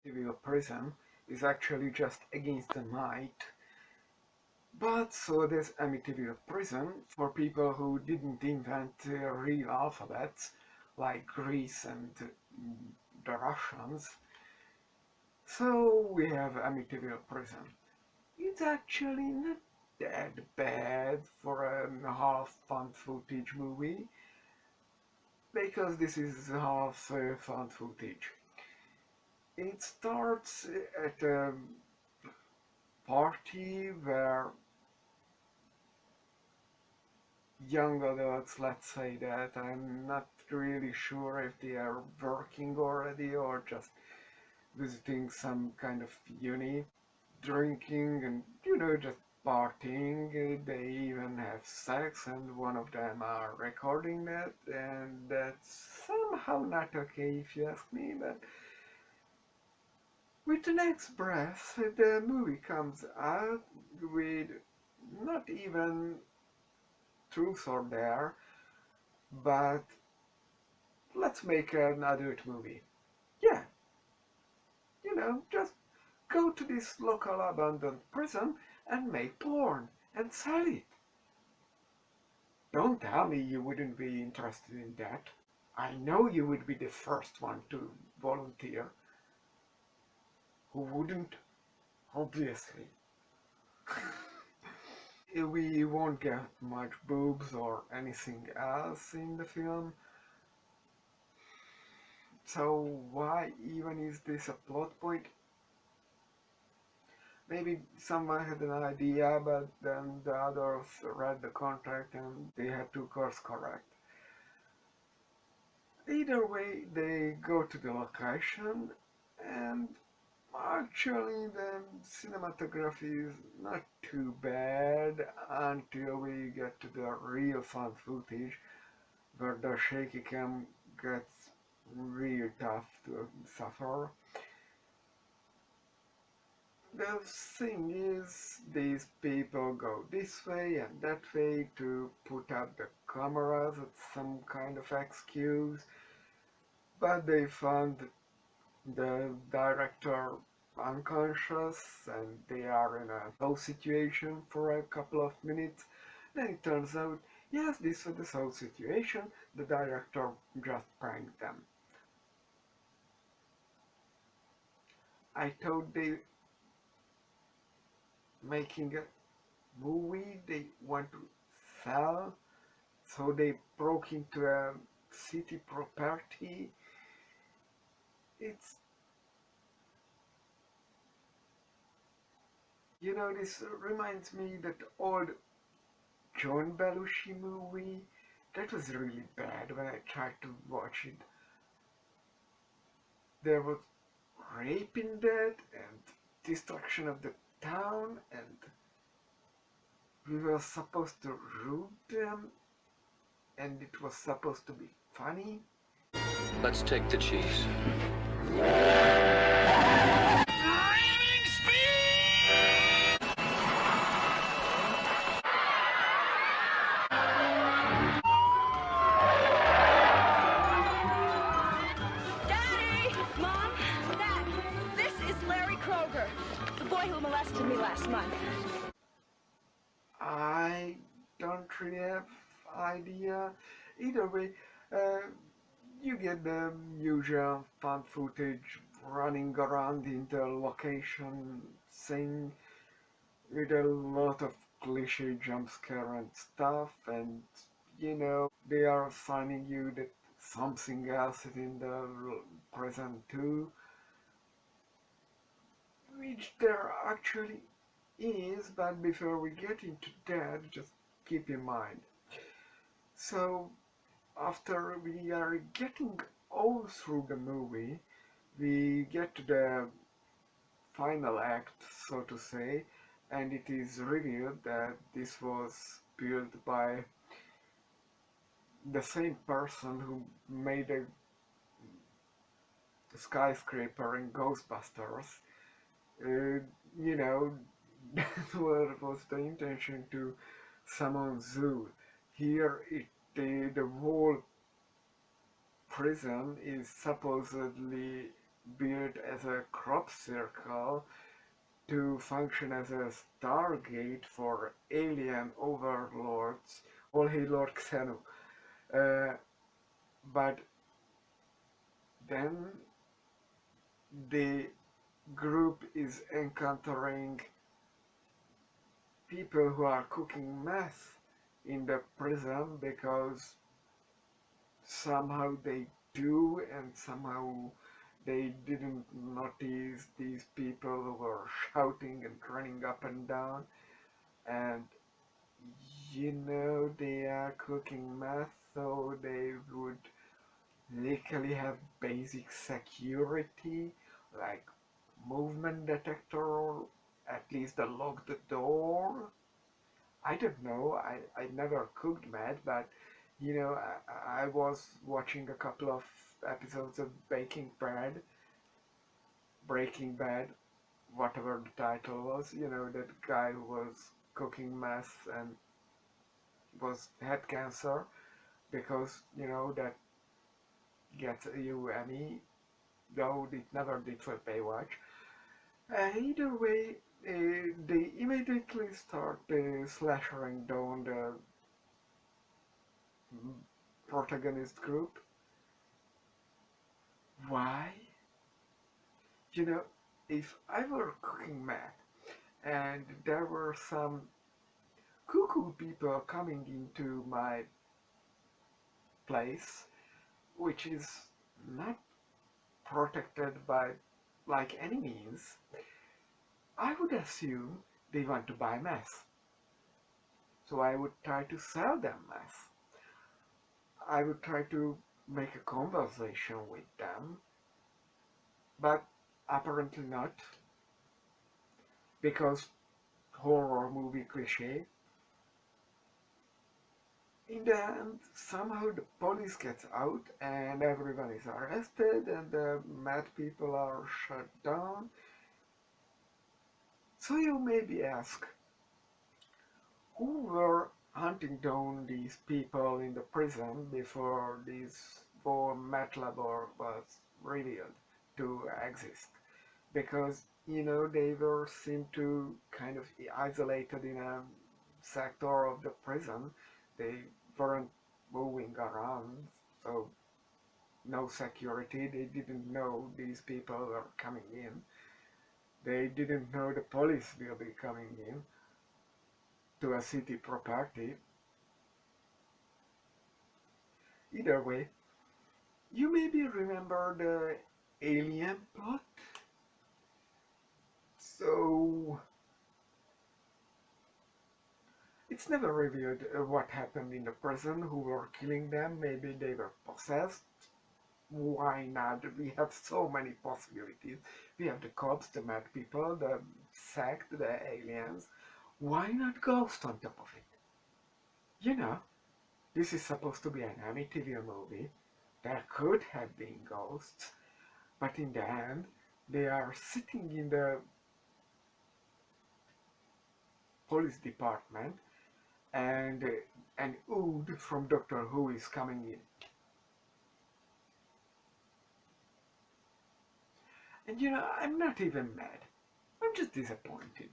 Amityville prison is actually just against the night. But so there's Amityville prison for people who didn't invent real alphabets like Greece and the Russians. So we have Amityville prison. It's actually not that bad for a half found footage movie because this is half found footage. It starts at a party where young adults, let's say that, I'm not really sure if they are working already or just visiting some kind of uni, drinking and, just partying. They even have sex, and one of them are recording that, and that's somehow not okay if you ask me, but with the next breath, the movie comes out with not even truth or dare, but let's make an adult movie. Yeah, just go to this local abandoned prison and make porn and sell it. Don't tell me you wouldn't be interested in that. I know you would be the first one to volunteer. Who wouldn't? Obviously. We won't get much boobs or anything else in the film, so why even is this a plot point? Maybe someone had an idea, but then the others read the contract and they had to course correct. Either way, they go to the location, and actually the cinematography is not too bad until we get to the real found footage, where the shaky cam gets real tough to suffer. The thing is, these people go this way and that way to put up the cameras as some kind of excuse, but they found the director unconscious and they are in a low situation for a couple of minutes. Then it turns out, yes, this was the whole situation, the director just pranked them. I thought they making a movie they want to sell, so they broke into a city property. It's, this reminds me that old John Belushi movie. That was really bad when I tried to watch it. There was rape in that and destruction of the town, and we were supposed to root them, and it was supposed to be funny. Let's take the cheese. Molested me last month. I don't really have idea. Either way, uh, you get the usual found footage running around in the location thing with a lot of cliche jump scare and stuff, and they are assigning you that something else is in the present too, which there actually is, but before we get into that, just keep in mind. So, after we are getting all through the movie, we get to the final act, so to say, and it is revealed that this was built by the same person who made a skyscraper in Ghostbusters. Uh, you know, that was the intention to summon Zoo. Here, the whole prison is supposedly built as a crop circle to function as a stargate for alien overlords, all hail Lord Xenu. Uh, but then the group is encountering people who are cooking meth in the prison because somehow they do and somehow they didn't notice these people who were shouting and running up and down, and they are cooking meth, so they would legally have basic security like movement detector or at least unlock the door. I don't know. I never cooked meth, but I was watching a couple of episodes of Breaking Bad, whatever the title was. That guy who was cooking meth and had cancer because that gets you Emmy, though it never did for Baywatch. Either way, they immediately start slashing down the protagonist group. Why? You know, if I were cooking meth and there were some cuckoo people coming into my place, which is not protected by like any means, I would assume they want to buy meth. So I would try to sell them meth. I would try to make a conversation with them, but apparently not, because horror movie cliche. In the end, somehow the police gets out and everyone is arrested and the mad people are shut down. So you maybe ask, who were hunting down these people in the prison before this war meth labor was revealed to exist? Because they were seemed to kind of isolated in a sector of the prison. They weren't moving around, so no security. They didn't know these people were coming in. They didn't know the police will be coming in to a city property. Either way, you maybe remember the alien plot. So it's never revealed what happened in the prison, who were killing them. Maybe they were possessed. Why not? We have so many possibilities. We have the cops, the mad people, the sect, the aliens. Why not ghost on top of it? You know, this is supposed to be an Amityville movie. There could have been ghosts, but in the end, they are sitting in the police department and an Ood from Doctor Who is coming in. And I'm not even mad. I'm just disappointed.